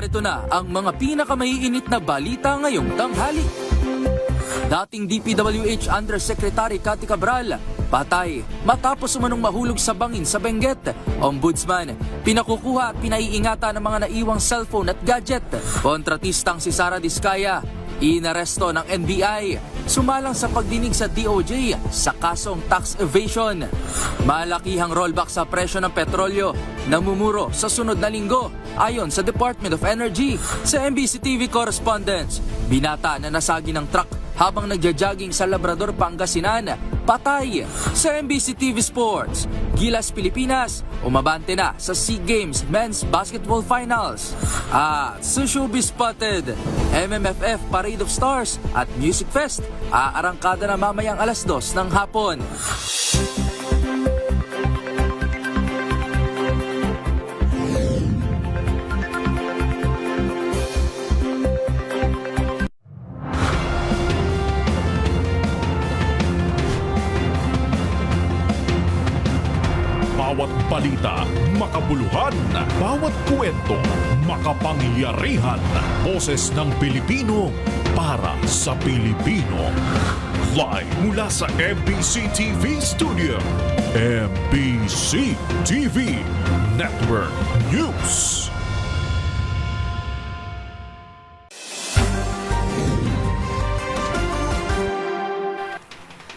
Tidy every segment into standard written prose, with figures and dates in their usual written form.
Narito na ang mga pinakamaiinit na balita ngayong tanghali. Dating DPWH Undersecretary Cathy Cabral, patay matapos umanong mahulog sa bangin sa Benguet. Ombudsman, pinakukuha at pinaiingatan ng mga naiwang cellphone at gadget. Kontratistang si Sara Diskaya, inaresto ng NBI, sumalang sa pagdinig sa DOJ sa kasong tax evasion. Malakihang rollback sa presyo ng petrolyo, namumuro sa sunod na linggo ayon sa Department of Energy. Sa MBC TV correspondents, binata na nasagi ng truck habang nagja-jogging sa Labrador, Pangasinan, patay. Sa MBC TV Sports, Gilas Pilipinas, umabante na sa SEA Games Men's Basketball Finals. At sa Showbiz Spotted, MMFF Parade of Stars at Music Fest, aarangkada na mamayang 2:00 ng hapon. Bawat balita, makabuluhan. Bawat kwento, makapangyarihan. Boses ng Pilipino para sa Pilipino. Live mula sa MBC TV Studio. MBC TV Network News.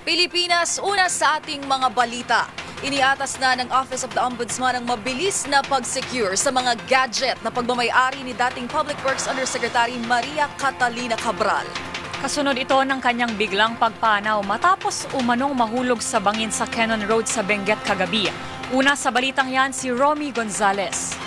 Pilipinas, una sa ating mga balita. Iniatas na ng Office of the Ombudsman ang mabilis na pag-secure sa mga gadget na pagmamay-ari ni dating Public Works Undersecretary Maria Catalina Cabral. Kasunod ito ng kanyang biglang pagpanaw matapos umanong mahulog sa bangin sa Cannon Road sa Benguet kagabi. Una sa balitang yan si Romy Gonzales.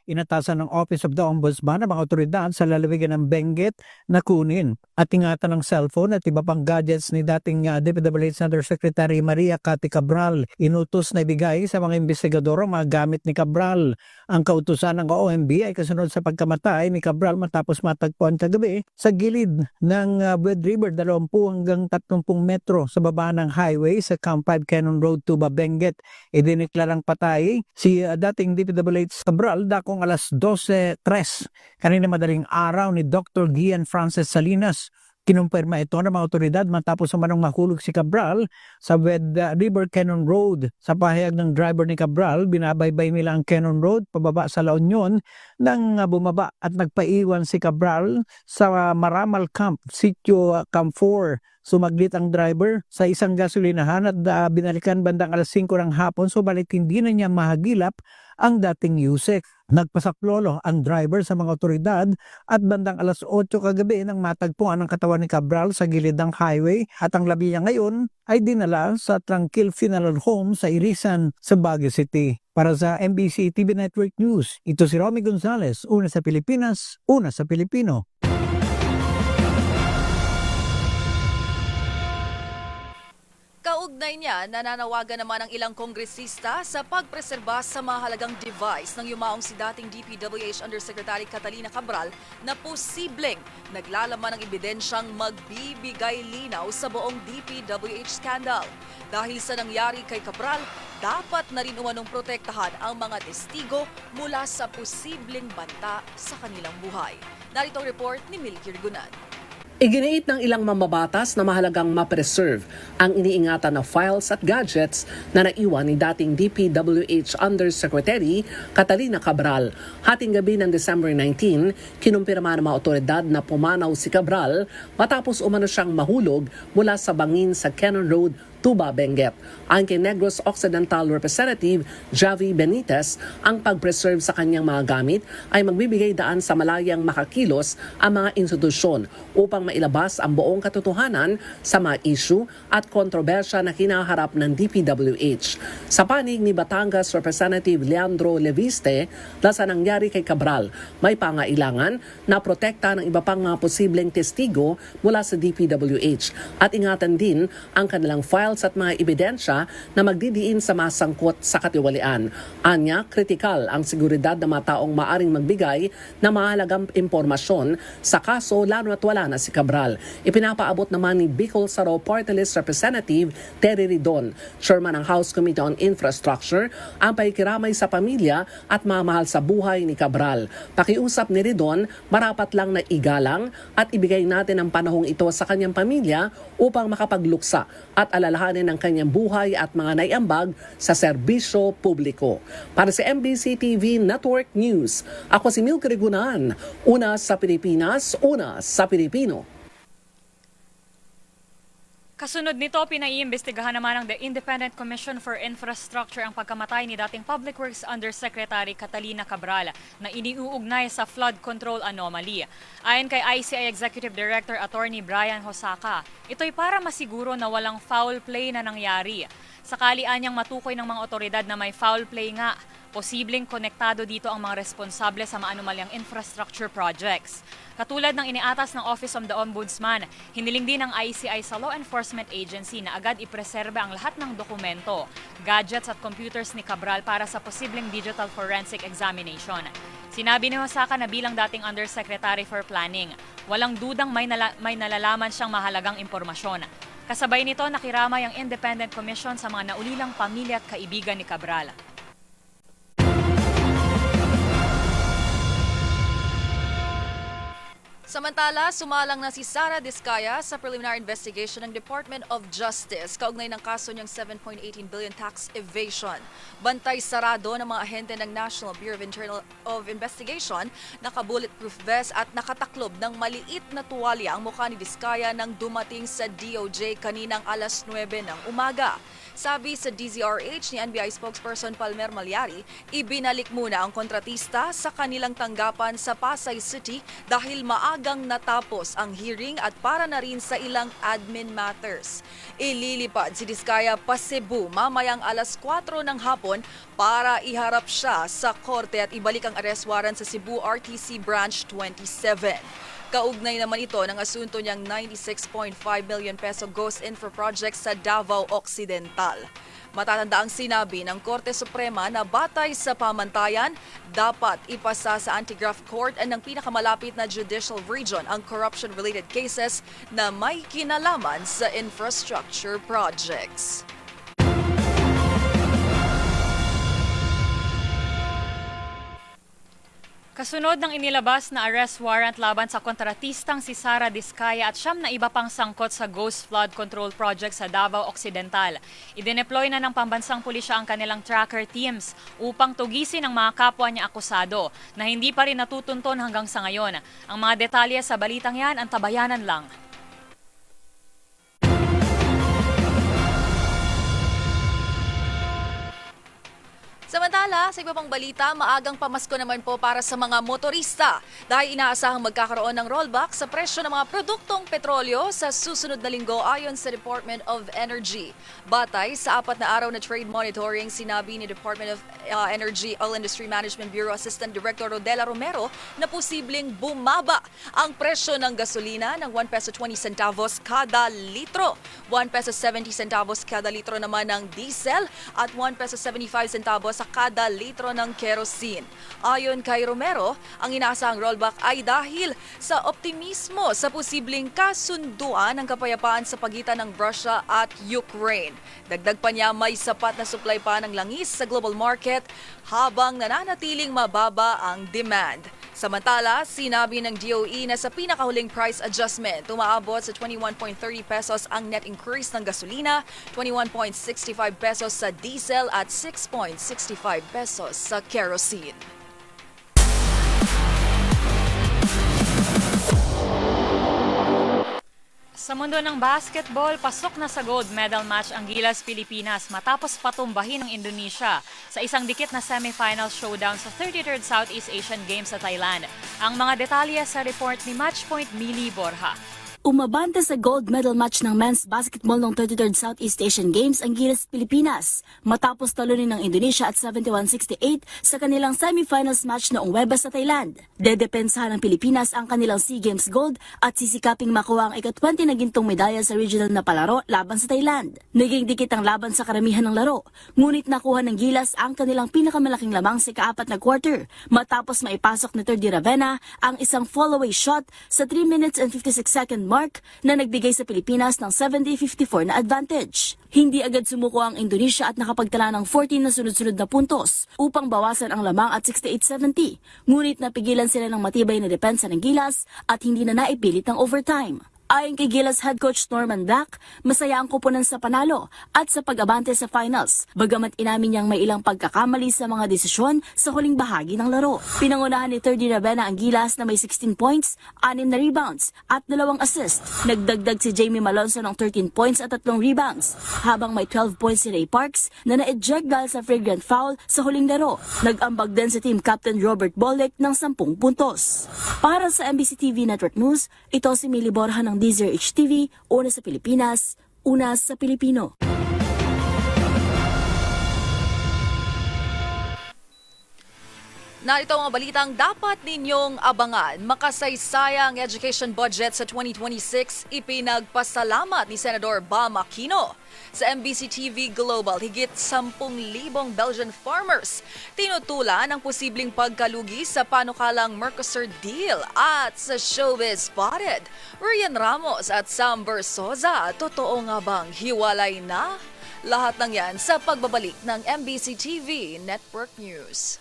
Inatasan ng Office of the Ombudsman ang mga otoridad sa lalawigan ng Benguet na kunin at ingatan ng cellphone at iba pang gadgets ni dating DPWH Undersecretary Maria Cathy Cabral. Inutos na ibigay sa mga investigador ang mga gamit ni Cabral. Ang kautusan ng OMB ay kasunod sa pagkamatay ni Cabral matapos matagpuan kagabi sa gilid ng Bued River 20 hanggang 30 metro sa baba ng highway sa Camp 5 Cannon Road, Tuba, Benguet. Idineklarang patay si dating DPWH Cabral dakong alas 12:03 kanina madaling araw ni Dr. Gian Frances Salinas. Kinumpirma ito ng mga otoridad matapos umanong mahulog si Cabral sa Bued River Cannon Road. Sa pahayag ng driver ni Cabral, binabaybay nila ang Cannon Road pababa sa La Union nang bumaba at nagpaiwan si Cabral sa Maramal Camp, Sitio Camp 4. Sumaglit ang driver sa isang gasolinahan at binalikan bandang alas 5 ng hapon, subalit hindi na niya mahagilap ang dating Yusek. Nagpasaklolo ang driver sa mga otoridad at bandang alas 8 kagabi nang matagpuan ang katawan ni Cabral sa gilid ng highway at ang labi niya ngayon ay dinala sa Tranquil Funeral Home sa Irisan sa Baguio City. Para sa MBC TV Network News, ito si Romy Gonzales, una sa Pilipinas, una sa Pilipino. Kaugnay niya, nananawagan naman ang ilang kongresista sa pagpreserba sa mahalagang device ng yumaong si dating DPWH Undersecretary Catalina Cabral na posibleng naglalaman ng ebidensyang magbibigay linaw sa buong DPWH scandal. Dahil sa nangyari kay Cabral, dapat na rin umanong protektahan ang mga testigo mula sa posibleng banta sa kanilang buhay. Narito ang report ni Milky Rigunan. Iginiit ng ilang mambabatas na mahalagang ma-preserve ang iniingatan na files at gadgets na naiwan ni dating DPWH Undersecretary Catalina Cabral. Hating gabi ng December 19, kinumpirma ng mga otoridad na pumanaw si Cabral matapos umano siyang mahulog mula sa bangin sa Cannon Road, Tuba, Benguet. Ayon kay Negros Occidental Representative Javi Benitez, ang pag-preserve sa kanyang mga gamit ay magbibigay daan sa malayang makakilos ang mga institusyon upang mailabas ang buong katotohanan sa mga issue at kontrobersya na kinaharap ng DPWH. Sa panig ni Batangas Representative Leandro Leviste, sa nangyari kay Cabral, may pangailangan na protekta ng iba pang mga posibleng testigo mula sa DPWH at ingatan din ang kanilang files files at mga ebidensya na magdidiin sa masangkot sa katiwalian. Anya, kritikal ang seguridad ng mga taong maaring magbigay ng mahalagang impormasyon sa kaso lalo na't wala na si Cabral. Ipinapaabot naman ni Bicol Saro Party List Representative Terry Ridon, chairman ng House Committee on Infrastructure, ang pakikiramay sa pamilya at mamahal sa buhay ni Cabral. Pakiusap ni Ridon, marapat lang na igalang at ibigay natin ang panahong ito sa kanyang pamilya upang makapagluksa at alalahanin ang kanyang buhay at mga naiambag sa serbisyo publiko. Para sa MBC TV Network News, ako si Milky Rigunan, una sa Pilipinas, una sa Pilipino. Kasunod nito, pinaiimbestigahan naman ng The Independent Commission for Infrastructure ang pagkamatay ni dating Public Works Undersecretary Catalina Cabral na iniuugnay sa flood control anomaly. Ayon kay ICI Executive Director Attorney Brian Hosaka, ito'y para masiguro na walang foul play na nangyari. Sakali anyang matukoy ng mga otoridad na may foul play nga, posibleng konektado dito ang mga responsable sa maanumalyang infrastructure projects. Katulad ng iniatas ng Office of the Ombudsman, hiniling din ng ICI sa Law Enforcement Agency na agad ipreserbe ang lahat ng dokumento, gadgets at computers ni Cabral para sa posibleng digital forensic examination. Sinabi ni Hosaka na bilang dating Undersecretary for Planning, walang dudang may nalalaman siyang mahalagang impormasyon. Kasabay nito, nakiramay ang Independent Commission sa mga naulilang pamilya at kaibigan ni Cabral. Samantala, sumalang na si Sara Diskaya sa preliminary investigation ng Department of Justice kaugnay ng kaso niyang 7.18 billion tax evasion. Bantay sarado ng mga ahente ng National Bureau of Investigation, naka-bulletproof vest at nakataklob ng maliit na tuwalya ang mukha ni Diskaya nang dumating sa DOJ kaninang alas 9 ng umaga. Sabi sa DZRH ni NBI spokesperson Palmer Malyari, ibinalik muna ang kontratista sa kanilang tanggapan sa Pasay City dahil maagang natapos ang hearing at para na rin sa ilang admin matters. Ililipad si Diskaya pa Cebu mamayang alas 4 ng hapon para iharap siya sa korte at ibalik ang arrest warrant sa Cebu RTC Branch 27. Kaugnay naman ito ng asunto niyang 96.5 million peso ghost infra project sa Davao Occidental. Matatanda ang sinabi ng Korte Suprema na batay sa pamantayan, dapat ipasa sa anti-graft court ng pinakamalapit na judicial region ang corruption-related cases na may kinalaman sa infrastructure projects. Kasunod ng inilabas na arrest warrant laban sa kontratistang si Sara Diskaya at siyam na iba pang sangkot sa Ghost Flood Control Project sa Davao Occidental. Idineploy na ng pambansang pulisya ang kanilang tracker teams upang tugisin ang mga kapwa niya akusado na hindi pa rin natutunton hanggang sa ngayon. Ang mga detalye sa balitang yan, ang tabayanan lang. Samantala, sa iba pang balita, maagang pamasko naman po para sa mga motorista dahil inaasahang magkakaroon ng rollback sa presyo ng mga produktong petrolyo sa susunod na linggo ayon sa Department of Energy. Batay sa 4 na araw na trade monitoring, sinabi ni Department of Energy Oil Industry Management Bureau Assistant Director Rodela Romero na posibleng bumaba ang presyo ng gasolina ng 1 peso 20 centavos kada litro, 1 peso 70 centavos kada litro naman ng diesel at 1 peso 75 centavos sa kada litro ng kerosene. Ayon kay Romero, ang inaasahang rollback ay dahil sa optimismo sa posibleng kasunduan ng kapayapaan sa pagitan ng Russia at Ukraine. Dagdag pa niya, may sapat na supply pa ng langis sa global market habang nananatiling mababa ang demand. Samantala, sinabi ng DOE na sa pinakahuling price adjustment, tumaabot sa 21.30 pesos ang net increase ng gasolina, 21.65 pesos sa diesel at 6.65 pesos sa kerosene. Sa mundo ng basketball, pasok na sa gold medal match ang Gilas Pilipinas matapos patumbahin ng Indonesia sa isang dikit na semifinal showdown sa 33rd Southeast Asian Games sa Thailand. Ang mga detalye sa report ni Matchpoint Mili Borja. Umabante sa gold medal match ng men's basketball ng 33rd Southeast Asian Games ang Gilas Pilipinas matapos talunin ng Indonesia at 71-68 sa kanilang semifinals match noong Webes sa Thailand. Dedepensahan ng Pilipinas ang kanilang SEA Games gold at sisikaping makuha ang ika-20 na gintong medalya sa regional na palaro laban sa Thailand. Naging dikit ang laban sa karamihan ng laro, ngunit nakuha ng Gilas ang kanilang pinakamalaking lamang sa ika-4 na quarter matapos maipasok ni Terdy Ravenna ang isang fall-away shot sa 3 minutes and 56 second mark na nagbigay sa Pilipinas ng 70-54 na advantage. Hindi agad sumuko ang Indonesia at nakapagtala ng 14 na sunod-sunod na puntos upang bawasan ang lamang at 68-70. Ngunit napigilan sila ng matibay na depensa ng Gilas at hindi na naipilit ang overtime. Ayon kay Gilas head coach Norman Black, masaya ang kupunan sa panalo at sa pag-abante sa finals, bagamat inamin niyang may ilang pagkakamali sa mga desisyon sa huling bahagi ng laro. Pinangunahan ni Terdy Ravenna ang Gilas na may 16 points, 6 na rebounds at 2 assist. Nagdagdag si Jamie Malonzo ng 13 points at 3 rebounds, habang may 12 points si Ray Parks na na-eject dahil sa flagrant foul sa huling laro. Nag-ambag din si team captain Robert Bolek ng 10 puntos. Para sa MBC TV Network News, ito si Millie Borja ng DZRH TV, una sa Pilipinas, una sa Pilipino. Narito ang mga balitang dapat ninyong abangan. Makasaysayang education budget sa 2026, ipinagpasalamat ni Senador Bam Aquino. Sa MBC TV Global, higit 10,000 Belgian farmers tinutulan ang posibleng pagkalugi sa panukalang Mercosur deal. At sa Showbiz Spotted, Rian Ramos at Sam Bersoza, totoo nga bang hiwalay na? Lahat ng yan sa pagbabalik ng MBC TV Network News.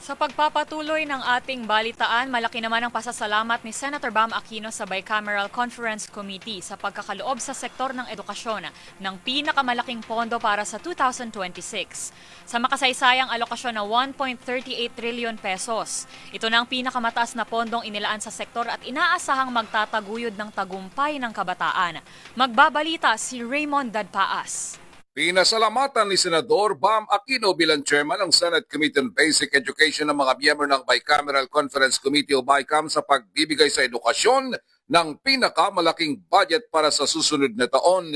Sa pagpapatuloy ng ating balitaan, malaki naman ang pasasalamat ni Senator Bam Aquino sa Bicameral Conference Committee sa pagkakaloob sa sektor ng edukasyon ng pinakamalaking pondo para sa 2026. Sa makasaysayang alokasyon na 1.38 trillion pesos. Ito na ang pinakamataas na pondong inilaan sa sektor at inaasahang magtataguyod ng tagumpay ng kabataan. Magbabalita si Raymond Dadpaas. Pinasalamatan ni Senador Bam Aquino bilang chairman ng Senate Committee on Basic Education ng mga miyembro ng Bicameral Conference Committee o BICAM sa pagbibigay sa edukasyon ng pinakamalaking budget para sa susunod na taon.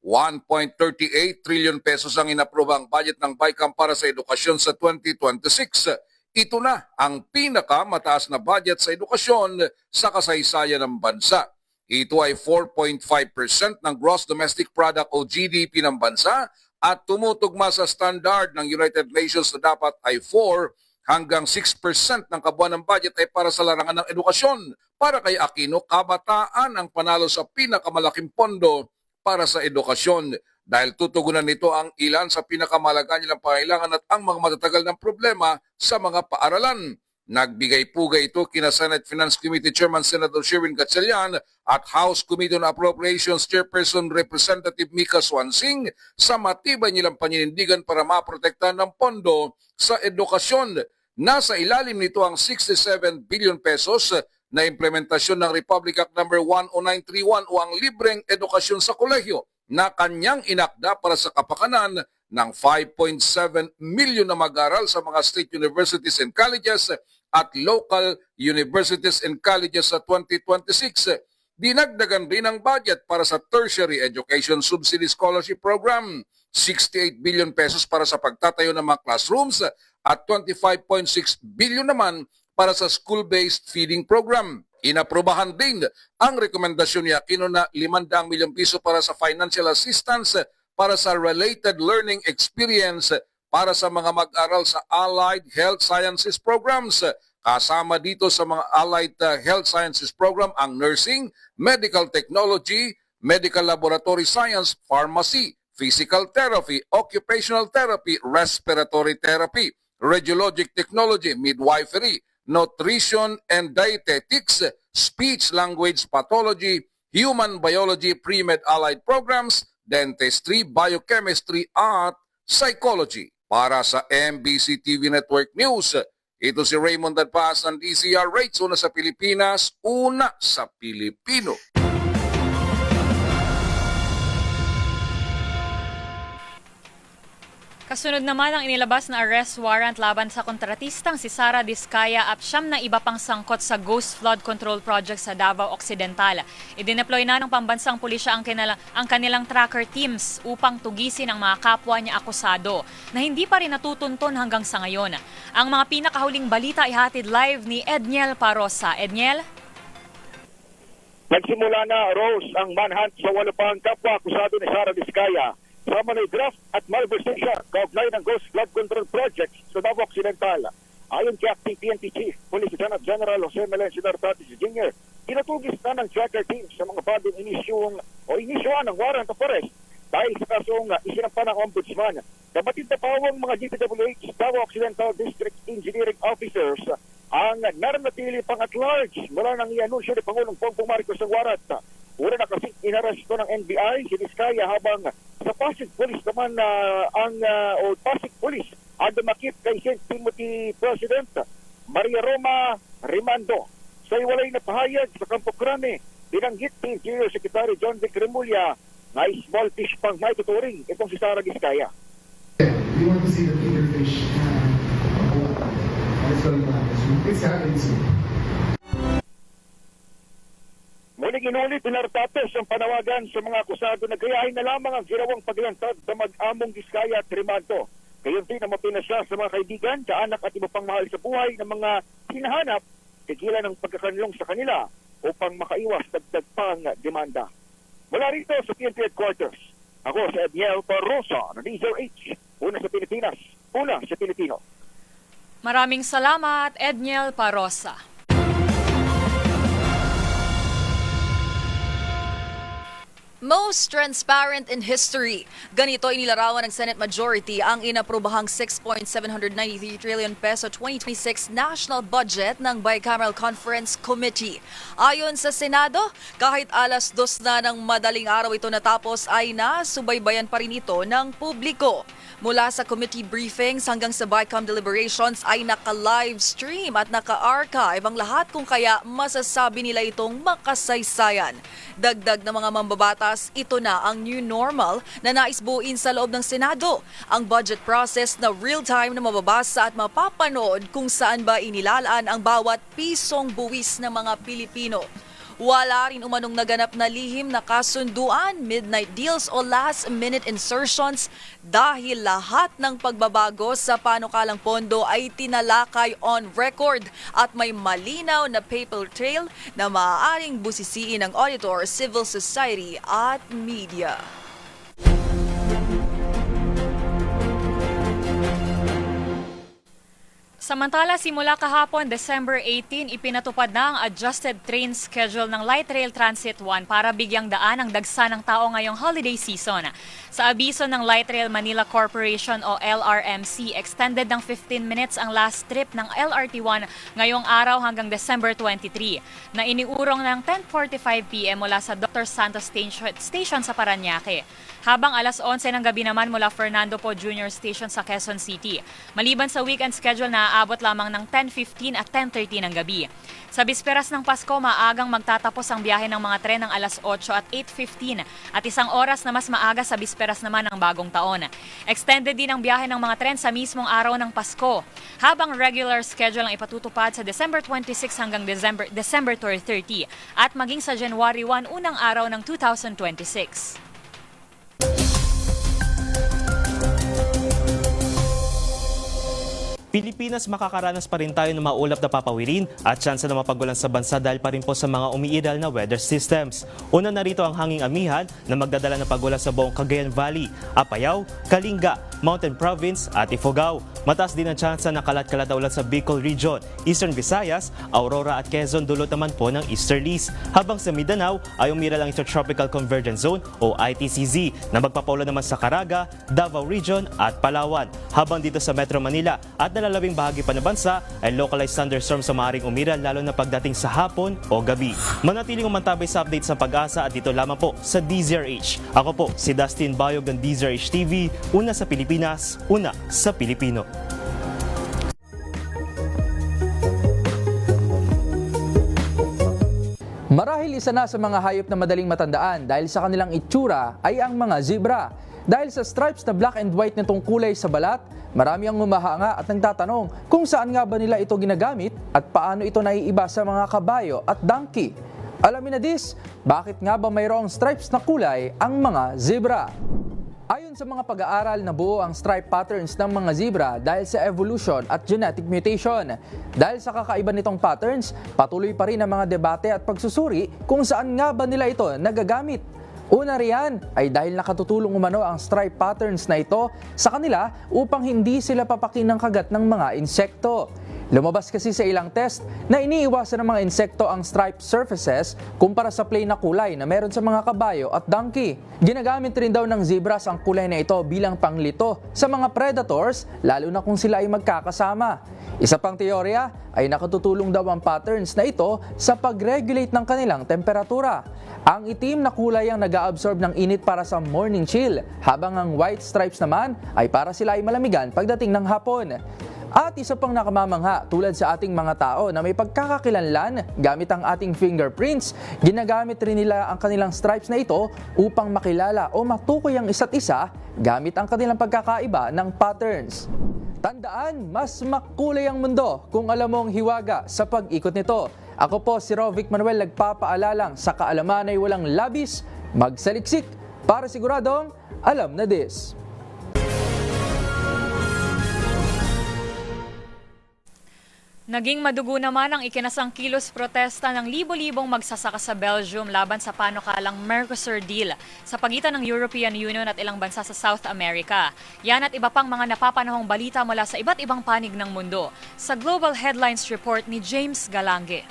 1.38 trillion pesos ang inaprobang budget ng BICAM para sa edukasyon sa 2026. Ito na ang pinakamataas na budget sa edukasyon sa kasaysayan ng bansa. Ito ay 4.5% ng Gross Domestic Product o GDP ng bansa at tumutugma sa standard ng United Nations na dapat ay 4 hanggang 6% ng kabuuan ng budget ay para sa larangan ng edukasyon. Para kay Aquino, kabataan ang panalo sa pinakamalaking pondo para sa edukasyon dahil tutugunan nito ang ilan sa pinakamalaga nilang pangailangan at ang mga matatagal ng problema sa mga paaralan. Nagbigay-pugay ito kina Senate Finance Committee Chairman Senator Sherwin Gatchalian at House Committee on Appropriations Chairperson Representative Mika Swansing sa matibay nilang paninindigan para maprotektahan ng pondo sa edukasyon. Nasa ilalim nito ang 67 billion pesos na implementasyon ng Republic Act No. 10931 o ang libreng edukasyon sa kolehiyo na kanyang inakda para sa kapakanan ng 5.7 million na mag-aral sa mga state universities and colleges at local universities and colleges sa 2026. Dinagdagan rin ang budget para sa Tertiary Education Subsidy Scholarship Program, 68 billion pesos para sa pagtatayo ng mga classrooms at 25.6 billion naman para sa school-based feeding program. Inaprobahan din ang rekomendasyon ni Aquino na 500 milyong piso para sa financial assistance para sa related learning experience para sa mga mag-aral sa Allied Health Sciences Programs. Kasama dito sa mga Allied Health Sciences Program ang nursing, medical technology, medical laboratory science, pharmacy, physical therapy, occupational therapy, respiratory therapy, radiologic technology, midwifery, nutrition and dietetics, speech-language pathology, human biology, pre-med allied programs, dentistry, biochemistry at psychology. Para sa MBC TV Network News, Ito si Raymond Dadpas ng DZR Rates. Una sa Pilipinas, una sa Pilipino. Kasunod naman ang inilabas na arrest warrant laban sa kontratistang si Sara Diskaya at 9 na iba pang sangkot sa Ghost Flood Control Project sa Davao Occidental. Idineploy na ng pambansang pulisya ang kanilang tracker teams upang tugisin ang mga kapwa niya akusado na hindi pa rin natutunton hanggang sa ngayon. Ang mga pinakahuling balita ihatid live ni Edniel Parosa. Edniel? Nagsimula na, Rose, ang manhunt sa 8 pang kapwa akusado ni Sara Diskaya sa Manay Draft at malversation kaugnay ng Ghost Flood Control Project sa Davao Occidental. Ayon kay Acting PNP Chief Police Lieutenant General Jose Melencio Nartatis Jr., tinatugis na ng tracker team sa mga bagong inisyuan ng warrant of arrest dahil sa kasong isinampa ng Ombudsman. Kapatid na pawang mga DPWH Davao Occidental District Engineering Officers ang naranatili pang at large mula ng i-anunsyo ni Pangulong Bongbong Marcos ang warrant. Una na kasi inaresto ng NBI si Diskaya habang sa Pasig Police naman Pasig Police ang dumakip kay St. Timothy President Maria Roma Rimando. Sa iwalay na pahayag sa Campo Grande, binanggit ni Interior Secretary John Vic Remulla na small fish pang may tuturing itong si Sara Diskaya. We want to see the bigger fish. It's happening soon. Muling inulit ni Nartates ang panawagan sa mga akusado na gayahin na lamang ang ginawang paglantad sa mag-among Diskaya at Rimando. Gayon din na mapinasya sa mga kaibigan, kaanak at iba pang mahal sa buhay ng mga hinahanap, tigilan ng pagkakanlong sa kanila upang makaiwas dagdag pang demanda. Mula rito sa PNP Headquarters, ako si Edniel Parosa ng DZRH, una sa Pilipinas, una sa Pilipino. Maraming salamat, Edniel Parosa. Most transparent in history. Ganito inilarawan ng Senate Majority ang inaprobahang 6.793 trillion peso 2026 national budget ng Bicameral Conference Committee. Ayon sa Senado, kahit 2:00 na ng madaling araw ito natapos ay nasubaybayan pa rin ito ng publiko. Mula sa committee briefings hanggang sa BICAM deliberations ay naka-live stream at naka-archive ang lahat kung kaya masasabi nila itong makasaysayan. Dagdag na mga mambabatas, ito na ang new normal na nais buuin sa loob ng Senado. Ang budget process na real-time na mababasa at mapapanood kung saan ba inilalaan ang bawat pisong buwis ng mga Pilipino. Wala rin umanong naganap na lihim na kasunduan, midnight deals o last-minute insertions dahil lahat ng pagbabago sa panukalang pondo ay tinalakay on record at may malinaw na paper trail na maaaring busisiin ng auditor, civil society at media. Samantala, simula kahapon, December 18, ipinatupad na ang adjusted train schedule ng Light Rail Transit 1 para bigyang daan ang dagsa ng tao ngayong holiday season. Sa abiso ng Light Rail Manila Corporation o LRMC, extended ng 15 minutes ang last trip ng LRT1 ngayong araw hanggang December 23, na iniurong ng 10:45 p.m. mula sa Dr. Santos Station sa Parañaque, habang 11:00 ng gabi naman mula Fernando Poe Jr. Station sa Quezon City. Maliban sa weekend schedule na aabot lamang ng 10:15 at 10:30 ng gabi. Sa bisperas ng Pasko, maagang magtatapos ang biyahe ng mga tren ng 8:00 at 8:15 at 1 oras na mas maaga sa bisperas naman ng bagong taon. Extended din ang biyahe ng mga tren sa mismong araw ng Pasko, habang regular schedule ang ipatutupad sa December 26 hanggang December 30 at maging sa January 1 unang araw ng 2026. Pilipinas, makakaranas pa rin tayo ng maulap na papawirin at tsansa na mapagulan sa bansa dahil pa rin po sa mga umiiral na weather systems. Una na rito ang hanging amihan na magdadala ng pagulan sa buong Cagayan Valley, Apayao, Kalinga, Mountain Province at Ifugao. Mataas din ang tsansa na kalat-kalat na ulan sa Bicol Region, Eastern Visayas, Aurora at Quezon, dulot naman po ng easterlies. Habang sa Mindanao ay umiral ang Intertropical Convergence Zone o ITCZ na magpapaulan naman sa Caraga, Davao Region at Palawan. Habang dito sa Metro Manila at nalalabing bahagi pa ng bansa ay localized thunderstorms sa maaaring umiral lalo na pagdating sa hapon o gabi. Manatiling umantabay sa update sa Pag-asa at dito lamang po sa DZRH. Ako po si Dustin Bayog ng DZRH TV, una sa Pilipinas, una sa Pilipino. Marahil isa na sa mga hayop na madaling matandaan dahil sa kanilang itsura ay ang mga zebra. Dahil sa stripes na black and white nitong kulay sa balat, marami ang humahanga at nagtatanong kung saan nga ba nila ito ginagamit at paano ito naiiba sa mga kabayo at donkey. Alamin na this, bakit nga ba mayroong stripes na kulay ang mga zebra? Ayon sa mga pag-aaral, nabuo ang stripe patterns ng mga zebra dahil sa evolution at genetic mutation. Dahil sa kakaiba nitong patterns, patuloy pa rin ang mga debate at pagsusuri kung saan nga ba nila ito nagagamit. Una riyan ay dahil nakatutulong umano ang stripe patterns na ito sa kanila upang hindi sila papakin ng kagat ng mga insekto. Lumabas kasi sa ilang test na iniiwasan ng mga insekto ang striped surfaces kumpara sa plain na kulay na meron sa mga kabayo at donkey. Ginagamit rin daw ng zebras ang kulay na ito bilang panglito sa mga predators, lalo na kung sila ay magkakasama. Isa pang teorya ay nakatutulong daw ang patterns na ito sa pag-regulate ng kanilang temperatura. Ang itim na kulay ang nag-a-absorb ng init para sa morning chill, habang ang white stripes naman ay para sila ay malamigan pagdating ng hapon. At isa pang nakamamangha, tulad sa ating mga tao na may pagkakakilanlan gamit ang ating fingerprints, ginagamit rin nila ang kanilang stripes na ito upang makilala o matukoy ang isa't isa gamit ang kanilang pagkakaiba ng patterns. Tandaan, mas makulay ang mundo kung alam mong hiwaga sa pag-ikot nito. Ako po si Rovic Manuel, nagpapaalalang sa kaalaman ay walang labis, magsaliksik para siguradong alam na this. Naging madugo naman ang ikinasang kilos protesta ng libo-libong magsasaka sa Belgium laban sa panukalang Mercosur deal sa pagitan ng European Union at ilang bansa sa South America. Yan at iba pang mga napapanahong balita mula sa iba't ibang panig ng mundo. Sa Global Headlines Report ni James Galange.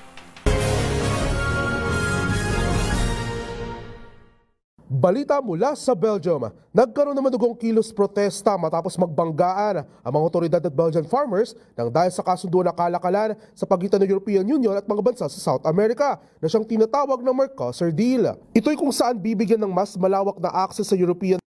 Balita mula sa Belgium, nagkaroon ng madugong kilos protesta matapos magbanggaan ang mga otoridad at Belgian farmers nang dahil sa kasunduan na kalakalan sa pagitan ng European Union at mga bansa sa South America na siyang tinatawag na Mercosur deal. Ito'y kung saan bibigyan ng mas malawak na access sa European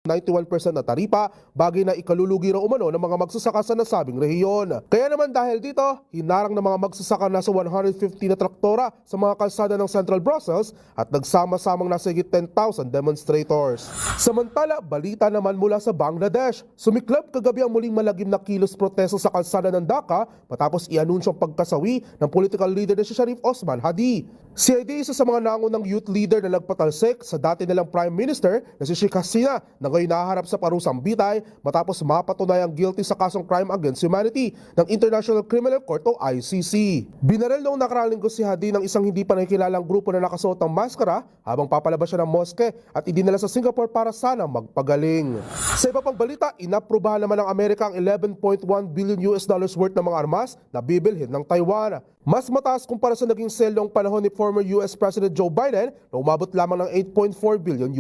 91% na taripa, bagay na ikalulugi raw umano ng mga magsasaka sa nasabing rehiyon. Kaya naman dahil dito, hinarang ng mga magsasaka nasa 150 na traktora sa mga kalsada ng Central Brussels at nagsama-samang nasa higit 10,000 demonstrators. Samantala, balita naman mula sa Bangladesh. Sumiklab kagabi ang muling malagim na kilos protesta sa kalsada ng Dhaka matapos i-anunsyong pagkasawi ng political leader na si Sharif Osman Hadi. Si Hadi isa sa mga nangunang youth leader na nagpatalsik sa dati nilang Prime Minister na si Sheikh Hasina na ngayon naharap sa parusang bitay matapos mapatunayang guilty sa kasong crime against humanity ng International Criminal Court o ICC. Binaril noong nakaraang linggo si Hadi ng isang hindi pa nakikilalang grupo na nakasuot ng maskara habang papalabas siya ng moske at idinala sa Singapore para sana magpagaling. Sa iba pang balita, inaprubahan naman ng Amerika ang $11.1 billion worth ng mga armas na bibilhin ng Taiwan. Mas mataas kumpara sa naging sale noong panahon ni former US President Joe Biden na umabot lamang ng $8.4 billion.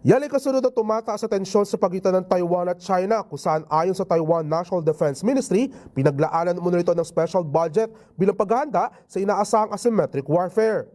Yan ay kasunod na tumataas sa tensyon sa pagitan ng Taiwan at China kung saan ayon sa Taiwan National Defense Ministry, pinaglaanan muna ito ng special budget bilang paghahanda sa inaasahang asymmetric warfare.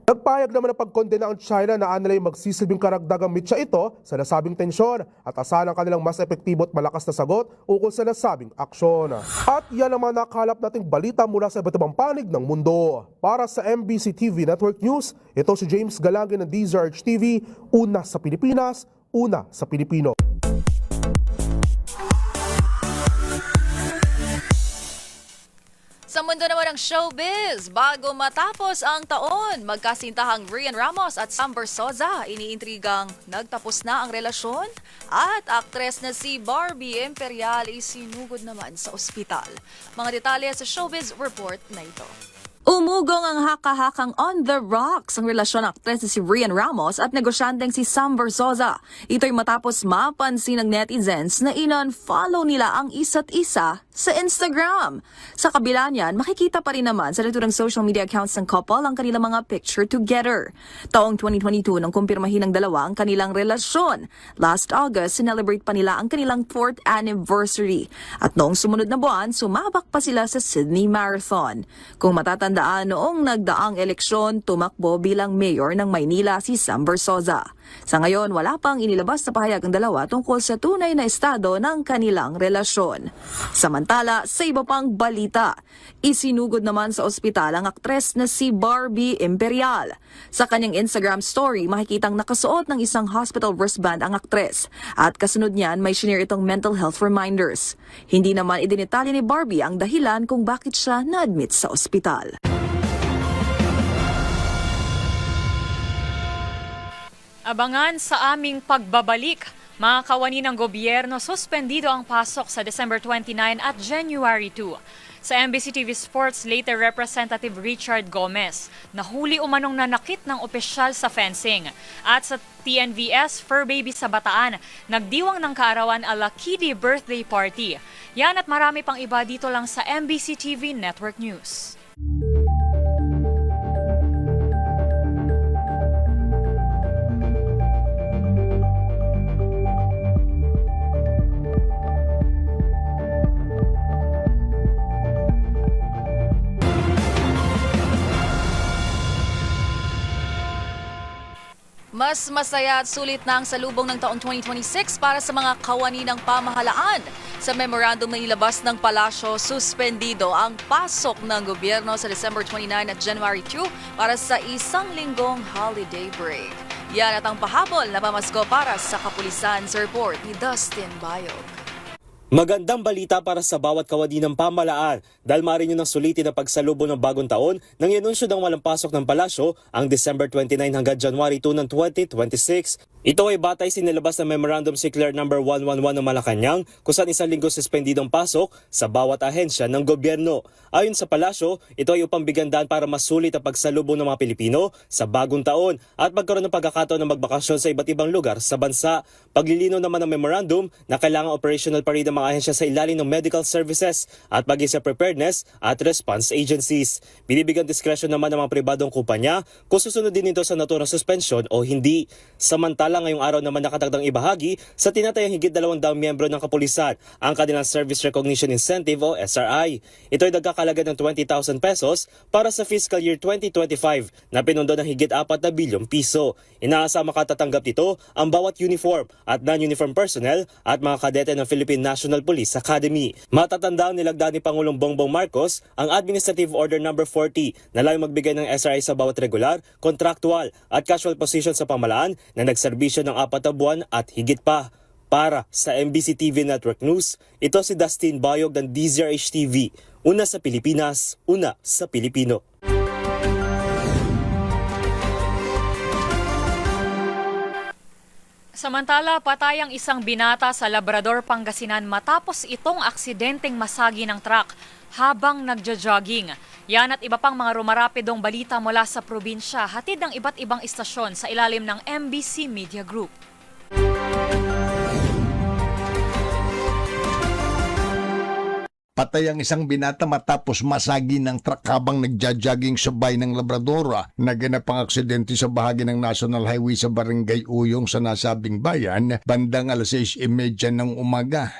Nagpahayag naman ng pagkondena ang China na anilay magsisilbing karagdagang mitya ito sa nasabing tensyon at asahan ang kanilang mas epektibo at malakas na sagot ukol sa nasabing aksyon. At yan ang mga nakalap nating balita mula sa iba't ibang panig ng mundo. Para sa MBC TV Network News, ito si James Galange ng DZRH TV, una sa Pilipinas, una sa Pilipino. Sa mundo naman ng showbiz, bago matapos ang taon, magkasintahang Rian Ramos at Sam Bersoza iniintrigang nagtapos na ang relasyon at aktres na si Barbie Imperial ay sinugod naman sa ospital. Mga detalye sa showbiz report na ito. Umugong ang haka-hakang on the rocks ang relasyon ng aktres na si Rian Ramos at negosyanteng si Sam Bersoza. Ito'y matapos mapansin ng netizens na in-unfollow nila ang isa't isa sa Instagram. Sa kabila niyan, makikita pa rin naman sa naturang social media accounts ng couple ang kanilang mga picture together. Taong 2022 nang kumpirmahin ng dalawa ang kanilang relasyon. Last August, sinelebrate pa nila ang kanilang 4th anniversary. At noong sumunod na buwan, sumabak pa sila sa Sydney Marathon. Kung matatandaan, noong nagdaang eleksyon, tumakbo bilang mayor ng Maynila si Sam Bersoza. Sa ngayon, wala pang inilabas na pahayag ang dalawa tungkol sa tunay na estado ng kanilang relasyon. Samantala, sa iba pang balita, isinugod naman sa ospital ang aktres na si Barbie Imperial. Sa kanyang Instagram story, makikitang nakasuot ng isang hospital wristband ang aktres at kasunod niyan may shinare itong mental health reminders. Hindi naman idinitalya ni Barbie ang dahilan kung bakit siya na-admit sa ospital. Abangan sa aming pagbabalik. Mga kawani ng gobyerno, suspendido ang pasok sa December 29 at January 2. Sa MBC TV Sports, later Representative Richard Gomez, nahuli umanong nanakit ng opisyal sa fencing. At sa TNVS, Fur Baby sa Bataan, nagdiwang ng kaarawan ala Kiddy birthday party. Yan at marami pang iba dito lang sa MBC TV Network News. Mas masaya at sulit na ang salubong ng taong 2026 para sa mga kawani ng pamahalaan. Sa memorandum na ilabas ng palasyo, suspendido ang pasok ng gobyerno sa December 29 at January 2 para sa isang linggong holiday break. Yan at ang pahabol na pamasko para sa kapulisan sa report ni Dustin Bayog. Magandang balita para sa bawat kawani ng pamahalaan dahil maaari nyo ng sulitin na pagsalubong ng bagong taon nang ianunsyo ng walang pasok ng palasyo ang December 29 hanggang January 2 ng 2026. Ito ay batay sinilabas ng Memorandum Circular No. 111 ng Malacanang kung saan isang linggo suspendidong pasok sa bawat ahensya ng gobyerno. Ayon sa palasyo, ito ay upang bigyan daan para masulit ang pagsalubong ng mga Pilipino sa bagong taon at magkaroon ng pagkakataon na magbakasyon sa iba't ibang lugar sa bansa. Paglilinaw naman ng memorandum na kailangan operational pa rin ang mga ahensya sa ilalim ng medical services at maging sa preparedness at response agencies. Binibigyan diskresyon naman ng mga pribadong kumpanya kung susunod din ito sa naturang suspension o hindi. Samantala ngayong araw naman nakatagdang ibahagi sa tinatayang higit 200 miyembro ng kapulisan ang kanilang Service Recognition Incentive o SRI. Ito ay nagkakalaga ng 20,000 pesos para sa fiscal year 2025 na pinundo ng higit 4 na bilyong piso. Inaasa makatatanggap nito ang bawat uniform at non-uniform personnel at mga kadete ng Philippine National Police Academy. Matatandaan nilagda ni Pangulong Bongbong Marcos ang Administrative Order No. 40 na layong magbigay ng SRI sa bawat regular, contractual at casual position sa pamahalaan na nagserbisyo ng 4 na buwan at higit pa. Para sa MBC TV Network News, ito si Dustin Bayog ng DZRH TV. Una sa Pilipinas, una sa Pilipino. Samantala, patay ang isang binata sa Labrador, Pangasinan matapos itong aksidenteng masagi ng truck habang nagja-jogging. Yan at iba pang mga rumarapidong balita mula sa probinsya, hatid ng iba't ibang istasyon sa ilalim ng MBC Media Group. Patay ang isang binata matapos masagi ng truck habang nagja-jogging sa bayan ng Labrador. Naganap ang aksidente sa bahagi ng National Highway sa Barangay Uyong sa nasabing bayan bandang 6:30 ng umaga.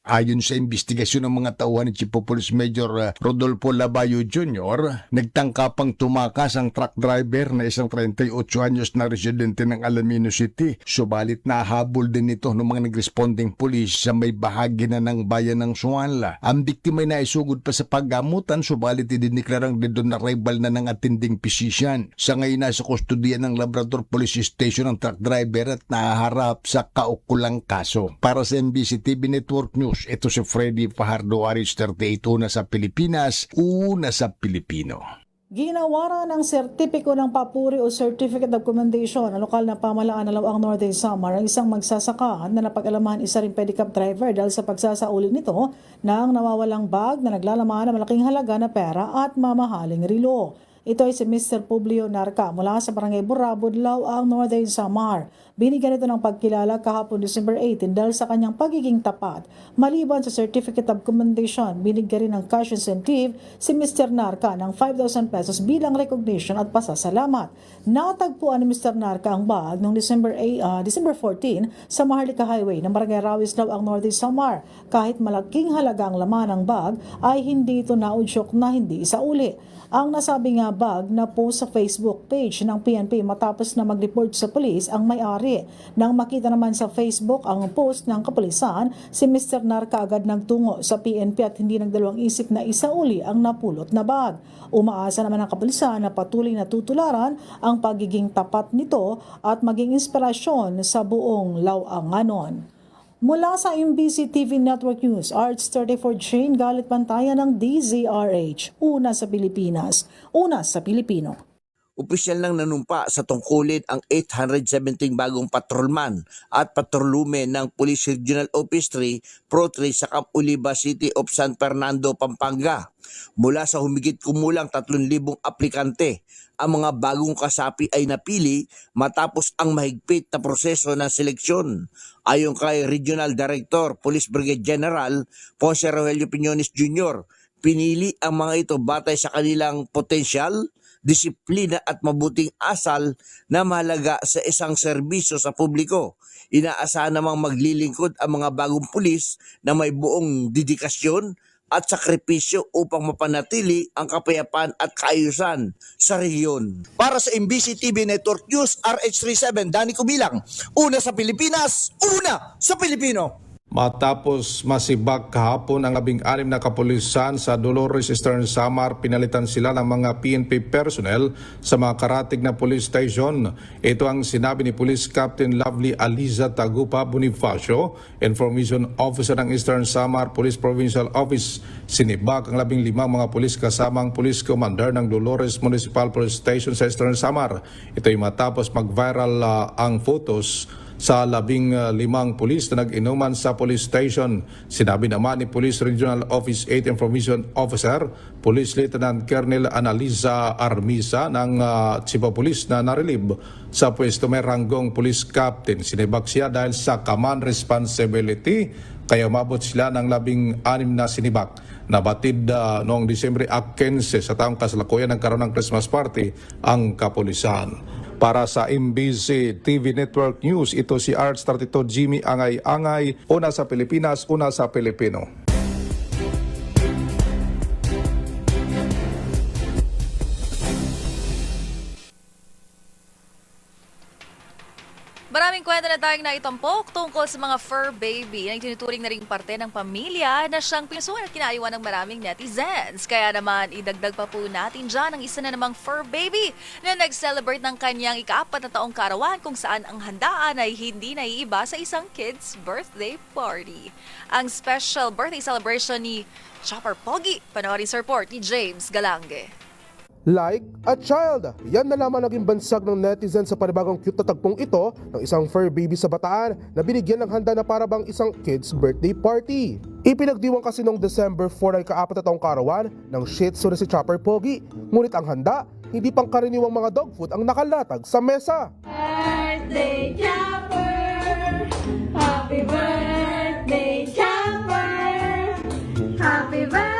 Ayon sa investigasyon ng mga tauhan ni Chief of Police Major Rodolfo Labayo Jr., nagtangka pang tumakas ang truck driver na isang 38 anyos na residente ng Alamino City. Subalit nahabol din ito ng mga nag-responding police sa may bahagi na ng bayan ng Suanla. Ang biktima ay naisugod pa sa paggamutan, subalit idineklarang dead on arrival na ng attending physician. Sa ngayon nasa kustodiya ng Labrador Police Station ang truck driver at nahaharap sa kaukulang kaso. Para sa MBC TV Network News, ito si Freddy Fajardo, RH38, una sa Pilipinas, una sa Pilipino. Ginawaran ng sertipiko ng papuri o Certificate of Commendation ang lokal na pamahalaan ng Lawang Northern Samar ang isang magsasaka na napag-alamahan isa rin pedicab driver dahil sa pagsasauli nito ng nawawalang bag na naglalaman ng malaking halaga na pera at mamahaling relo. Ito ay si Mr. Publio Narca mula sa Barangay Burabod, Lawang Northern Samar. Binigyan ito ng pagkilala kahapon December 18 dahil sa kanyang pagiging tapat. Maliban sa Certificate of Commendation, binigyan rin ng cash incentive si Mr. Narca ng 5,000 pesos bilang recognition at pasasalamat. Natagpuan ni Mr. Narca ang bag noong December 14 sa Maharlika Highway ng Barangay Rawis, Lawang Northern Samar. Kahit malaking halaga ang laman ng bag, ay hindi ito naudyok na hindi isauli. Ang nasabing bag na post sa Facebook page ng PNP matapos na mag-report sa pulis ang may-ari. Nang makita naman sa Facebook ang post ng kapulisan, si Mr. Nar kaagad nagtungo sa PNP at hindi nagdalawang isip na isauli ang napulot na bag. Umaasa naman ang kapulisan na patuloy na tutularan ang pagiging tapat nito at maging inspirasyon sa buong Lawanganon. Mula sa MBC TV Network News, Arts 34 Jane Galit Pantayan ng DZRH. Una sa Pilipinas, una sa Pilipino. Opisyal nang nanumpa sa tungkulin ang 817 bagong patrolman at patrolume ng Police Regional Office 3 Pro 3 sa Camp Oliva City of San Fernando, Pampanga. Mula sa humigit kumulang 3,000 aplikante, ang mga bagong kasapi ay napili matapos ang mahigpit na proseso ng seleksyon. Ayon kay Regional Director, Police Brigade General Jose Rogelio Piñones Jr., pinili ang mga ito batay sa kanilang potensyal, disiplina at mabuting asal na mahalaga sa isang serbisyo sa publiko. Inaasahan namang maglilingkod ang mga bagong pulis na may buong dedikasyon at sakripisyo upang mapanatili ang kapayapaan at kaayusan sa rehiyon. Para sa MBC TV Network News, RH37, Danny Kubilang. Una sa Pilipinas, una sa Pilipino. Matapos masibak kahapon ang 16 na kapulisan sa Dolores Eastern Samar, pinalitan sila ng mga PNP personnel sa mga karatig na police station. Ito ang sinabi ni Police Captain Lovely Aliza Tagupa Bonifacio, Information Officer ng Eastern Samar Police Provincial Office. Sinibak ang 15 mga pulis kasamang Police Commander ng Dolores Municipal Police Station sa Eastern Samar. Ito ay matapos mag-viral ang photos sa 15 pulis na nag-inuman sa police station. Sinabi naman ni Police Regional Office 8 Information Officer, Police Lieutenant Colonel Analiza Armisa ng Chiba Police na narilib sa pwesto may ranggong Police Captain. Sinibak siya dahil sa command responsibility, kaya umabot sila ng 16 na sinibak. Nabatid noong Disyembre 15 sa taong kasalukuyan nagkaroon ng Christmas party ang kapulisan. Para sa MBC TV Network News, ito si Arts 32 Jimmy Angay-Angay, una sa Pilipinas, una sa Pilipino. Maraming kwento na tayong naitampok tungkol sa mga fur baby na itinuturing na ring parte ng pamilya na siyang pinusuan at kinaiwan ng maraming netizens. Kaya naman, idagdag pa po natin dyan ang isa na namang fur baby na nag-celebrate ng kanyang ika-4 na taong karawan kung saan ang handaan ay hindi naiiba sa isang kid's birthday party. Ang special birthday celebration ni Chopper Pogi. Panoorin sa report ni James Galange. Like a child. Yan na naman naging bansag ng netizen sa panibagong cute na tagpong ito ng isang fur baby sa Bataan na binigyan ng handa na parabang isang kid's birthday party. Ipinagdiwang kasi noong December 4 ay ka-4 na taong karawan ng Shih Tzu na si Chopper Pogi. Ngunit ang handa, hindi pang karaniwang mga dog food ang nakalatag sa mesa. Birthday Chopper! Happy birthday Chopper! Happy birthday!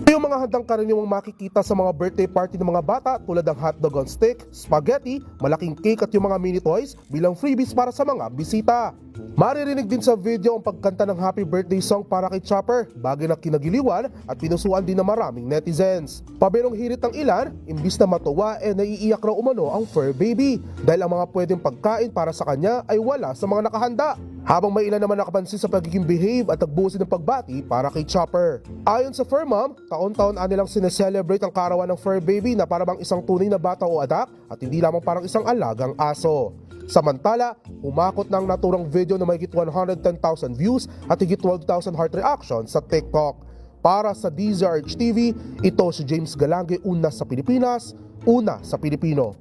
Yung mga handang karaniwang makikita sa mga birthday party ng mga bata tulad ng hotdog on stick, spaghetti, malaking cake at yung mga mini toys bilang freebies para sa mga bisita. Maririnig din sa video ang pagkanta ng happy birthday song para kay Chopper, bagay na kinagiliwan at pinusuan din ng maraming netizens. Paberong hirit ng ilan, imbis na matuwa naiiyak raw umano ang fur baby dahil ang mga pwedeng pagkain para sa kanya ay wala sa mga nakahanda. Habang may ilan naman nakapansin sa pagiging behave at nagbusin ng pagbati para kay Chopper. Ayon sa fur mom, taon-taon nilang sineselebrate ang karawan ng fur baby na parang isang tunay na bata o anak at hindi lamang parang isang alagang aso. Samantala, umakot ng naturang video na mahigit 110,000 views at higit 12,000 heart reactions sa TikTok. Para sa DZRH TV, ito si James Galange, una sa Pilipinas, una sa Pilipino.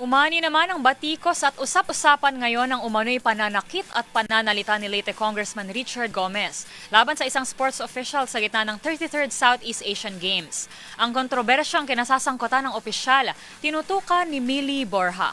Umani naman ang batikos at usap-usapan ngayon ng umano'y pananakit at pananalita ni Leyte Congressman Richard Gomez laban sa isang sports official sa gitna ng 33rd Southeast Asian Games. Ang kontrobersyang kinasasangkutan ng opisyal, tinutukan ni Millie Borja.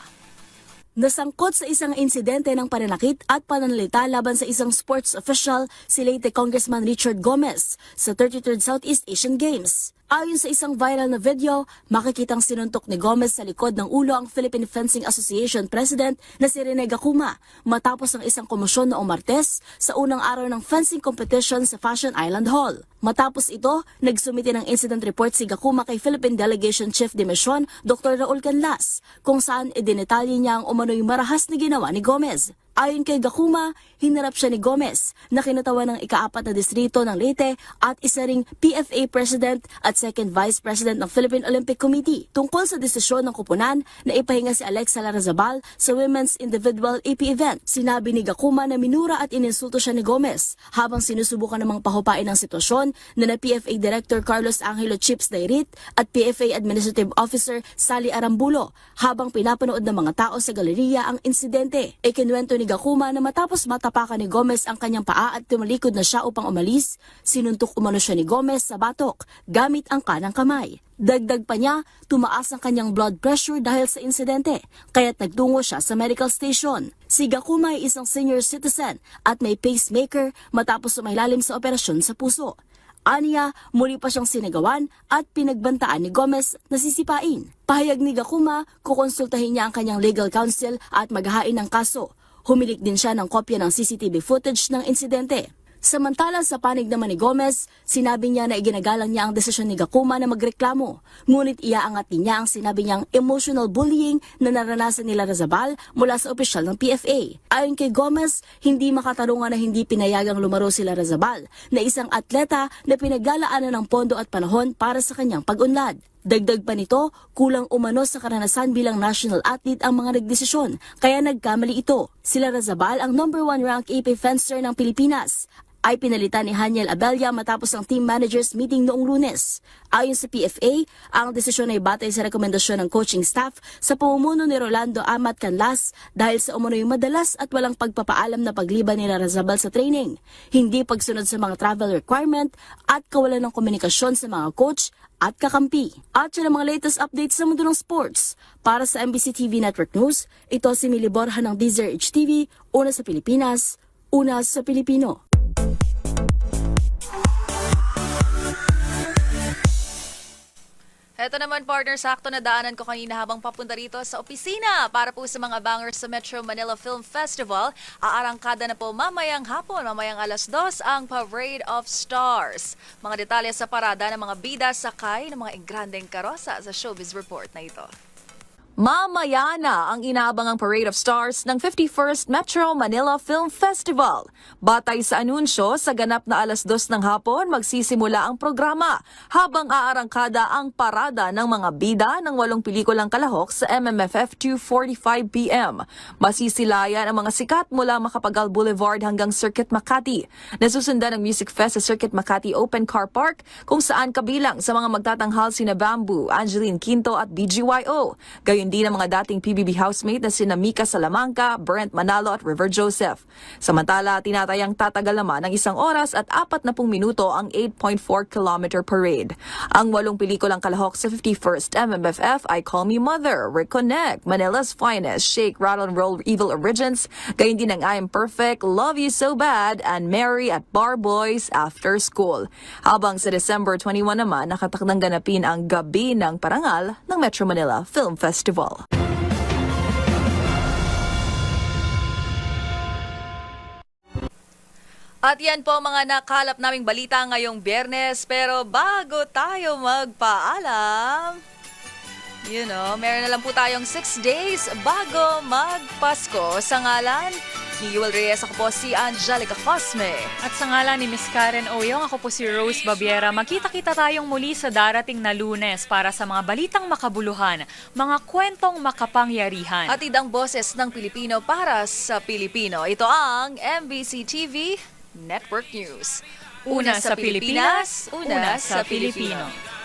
Nasangkot sa isang insidente ng pananakit at pananalita laban sa isang sports official si Leyte Congressman Richard Gomez sa 33rd Southeast Asian Games. Ayon sa isang viral na video, makikitang sinuntok ni Gomez sa likod ng ulo ang Philippine Fencing Association President na si Rene Gacuma matapos ang isang komosyon noong Martes sa unang araw ng fencing competition sa Fashion Island Hall. Matapos ito, nagsumite ng incident report si Gacuma kay Philippine Delegation Chief de Mission, Dr. Raul Canlas, kung saan idinetalye niya ang umano'y marahas na ginawa ni Gomez. Ayon kay Gacuma, hinarap siya ni Gomez na kinutawan ng ika-4 na distrito ng Leyte at isa ring PFA President at Second Vice President ng Philippine Olympic Committee tungkol sa desisyon ng kupunan na ipahinga si Alexa Larrazabal sa Women's Individual AP event. Sinabi ni Gacuma na minura at ininsulto siya ni Gomez habang sinusubukan namang pahupain ang sitwasyon na PFA Director Carlos Angelo Chips Dairit at PFA Administrative Officer Sally Arambulo habang pinapanood ng mga tao sa galeriya ang insidente. Ikinuwento ni Gacuma na matapos matapakan ni Gomez ang kanyang paa at tumalikod na siya upang umalis, sinuntok umano siya ni Gomez sa batok gamit ang kanang kamay. Dagdag pa niya, tumaas ang kanyang blood pressure dahil sa insidente, kaya't nagtungo siya sa medical station. Si Gacuma ay isang senior citizen at may pacemaker matapos sumailalim sa operasyon sa puso. Aniya, muli pa siyang sinigawan at pinagbantaan ni Gomez na sisipain. Pahayag ni Gacuma, kukonsultahin niya ang kanyang legal counsel at maghahain ng kaso. Humilik din siya ng kopya ng CCTV footage ng insidente. Samantala sa panig naman ni Gomez, sinabi niya na iginagalang niya ang desisyon ni Gacuma na magreklamo. Ngunit iaangat din niya ang sinabi niyang emotional bullying na naranasan ni Larrazabal mula sa opisyal ng PFA. Ayon kay Gomez, hindi makatarungan na hindi pinayagang lumaro si Larrazabal na isang atleta na pinaglalaanan ng pondo at panahon para sa kanyang pag-unlad. Dagdag pa nito, kulang umano sa karanasan bilang national athlete ang mga nagdesisyon, kaya nagkamali ito. Si Larrazabal ang number 1 rank AP fencer ng Pilipinas ay pinalitan ni Haniel Abella matapos ang team managers meeting noong Lunes. Ayon sa PFA, ang desisyon ay batay sa rekomendasyon ng coaching staff sa pamumuno ni Rolando Amat Canlas dahil sa umano'y madalas at walang pagpapaalam na pagliban ni Larrazabal sa training, hindi pagsunod sa mga travel requirement at kawalan ng komunikasyon sa mga coach at kakampi. At yan ang mga latest updates sa mundo ng sports. Para sa MBC TV Network News, ito si Mili Borja ng DZRH TV, una sa Pilipinas, una sa Pilipino. Ito naman, partner, sakto na daanan ko kanina habang papunta rito sa opisina para po sa mga bangers sa Metro Manila Film Festival. Aarangkada na po mamayang hapon, mamayang 2:00 ang Parade of Stars. Mga detalye sa parada ng mga bida sakay ng mga engrandeng karosa sa Showbiz Report na ito. Mamaya na ang inaabangang Parade of Stars ng 51st Metro Manila Film Festival. Batay sa anunsyo, sa ganap na 2:00 ng hapon magsisimula ang programa habang aarangkada ang parada ng mga bida ng 8 pelikulang kalahok sa MMFF 2:45 p.m. Masisilayan ang mga sikat mula Macapagal Boulevard hanggang Circuit Makati. Nasusundan ang Music Fest sa Circuit Makati Open Car Park kung saan kabilang sa mga magtatanghal sina Bamboo, Angeline Quinto at BGYO. Gayon din ang mga dating PBB housemate na sina Mika Salamanca, Brent Manalo at River Joseph. Samantala, tinatayang tatagal naman ng 1 oras at 40 minuto ang 8.4-kilometer parade. Ang 8 pelikulang kalahok sa 51st MMFF ay Call Me Mother, Reconnect, Manila's Finest, Shake, Rattle and Roll Evil Origins, gayon din ang I Am Perfect, Love You So Bad, and Mary at Bar Boys After School. Habang sa December 21 naman, nakatakdang ganapin ang Gabi ng Parangal ng Metro Manila Film Festival. At yan po mga nakalap naming balita ngayong Biyernes. Pero bago tayo magpaalam, meron na lang po tayong 6 days bago magpasko. Sa ngalan ni Yuel Reyes, ako po si Angelica Cosme. At sa ngalan ni Miss Karen Oyong, ako po si Rose Babiera. Magkita-kita tayong muli sa darating na Lunes para sa mga balitang makabuluhan, mga kwentong makapangyarihan. At idang boses ng Pilipino para sa Pilipino. Ito ang MBC TV Network News. Una sa Pilipinas, una sa Pilipino.